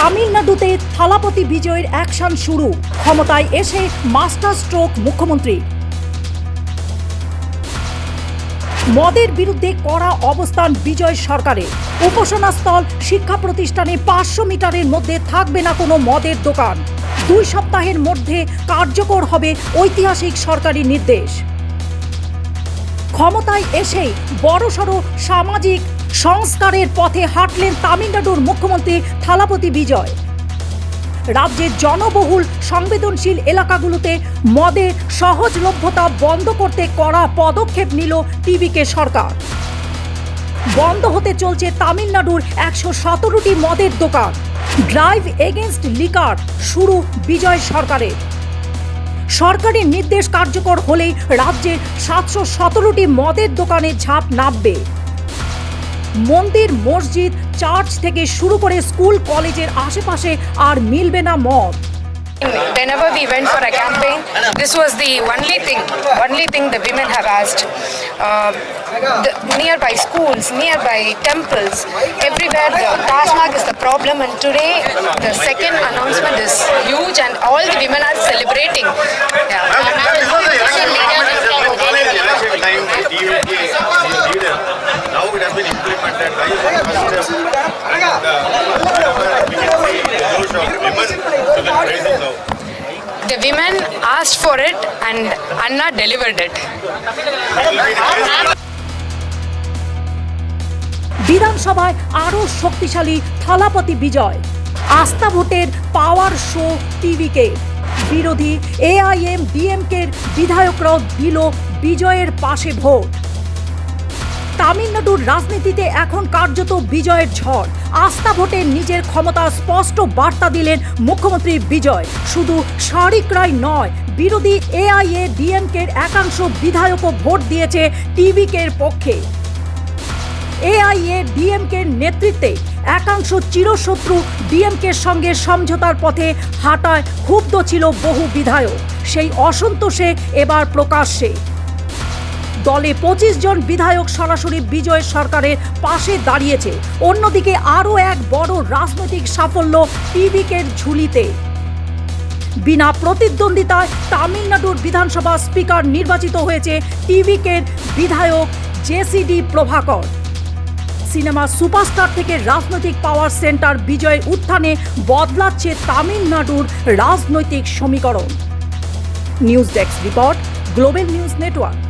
তামিলনাড়ুতে থালাপতি বিজয়ের অ্যাকশন শুরু, ক্ষমতায় এসে মাস্টার স্ট্রোক মুখ্যমন্ত্রী। মদের বিরুদ্ধে কড়া অবস্থান বিজয় সরকারের। উপাসনাস্থল, শিক্ষা প্রতিষ্ঠানে 500 মিটারের মধ্যে থাকবে না কোনো মদের দোকান। 2 সপ্তাহের মধ্যে কার্যকর হবে ঐতিহাসিক সরকারি নির্দেশ। ক্ষমতায় এসেই বড়সড় সামাজিক সংস্কারের পথে হাঁটলেন তামিলনাড়ুর মুখ্যমন্ত্রী থালাপতি বিজয়। রাজ্যের জনবহুল সংবেদনশীল এলাকাগুলোতে মদের সহজলভ্যতা বন্ধ করতে কড়া পদক্ষেপ নিল টিভিকে সরকার। বন্ধ হতে চলছে তামিলনাড়ুর 117টি মদের দোকান। ড্রাইভ এগেইনস্ট লিকার শুরু বিজয় সরকারের। সরকারি নির্দেশ কার্যকর হলেই রাজ্যের 717টি মদের দোকানে ঝাঁপ নামবে। মন্দির, মসজিদ, চার্চ থেকে শুরু করে স্কুল কলেজের আশেপাশে আর মিলবে না মদ। Whenever we went for a campaign, this was the only thing the women have asked. The nearby schools, nearby temples, everywhere the Tasmak is the problem, and today the second announcement is huge and all the women are celebrating. Now it has been implemented. The women asked for it and Anna delivered it. বিধানসভায় আরও শক্তিশালী থালাপতি বিজয়। আস্থা ভোটের পাওয়ার show টিভিকে। বিরোধী AIMDMK'র বিধায়করাও দিল বিজয়ের পাশে ভোট। তামিলনাড়ুর রাজনীতিতে এখন কার্যত বিজয়ের ঝড়। আস্থা ভোটে নিজের ক্ষমতা স্পষ্ট বার্তা দিলেন মুখ্যমন্ত্রী বিজয়। শুধু সারিকরাই নয়, বিরোধী AIADMK'র একাংশ বিধায়কও ভোট দিয়েছে টিভিকের পক্ষে। AIADMK'র নেতৃত্বে একাংশ চিরশত্রু ডিএমকের সঙ্গে সমঝোতার পথে হাঁটায় ক্ষুব্ধ ছিল বহু বিধায়ক। সেই অসন্তোষে এবার প্রকাশ্যে। দলে 25 জন বিধায়ক সরাসরি বিজয় সরকারের পাশে দাঁড়িয়েছে। অন্যদিকে আরও এক বড় রাজনৈতিক সাফল্য টিভিকের ঝুলিতে। বিনা প্রতিদ্বন্দ্বিতায় তামিলনাড়ুর বিধানসভা স্পিকার নির্বাচিত হয়েছে টিভিকের বিধায়ক JCD প্রভাকর। সিনেমা সুপারস্টার থেকে রাজনৈতিক পাওয়ার সেন্টার বিজয়ের উত্থানে বদলাচ্ছে তামিলনাড়ুর রাজনৈতিক সমীকরণ। News desk report, global news network.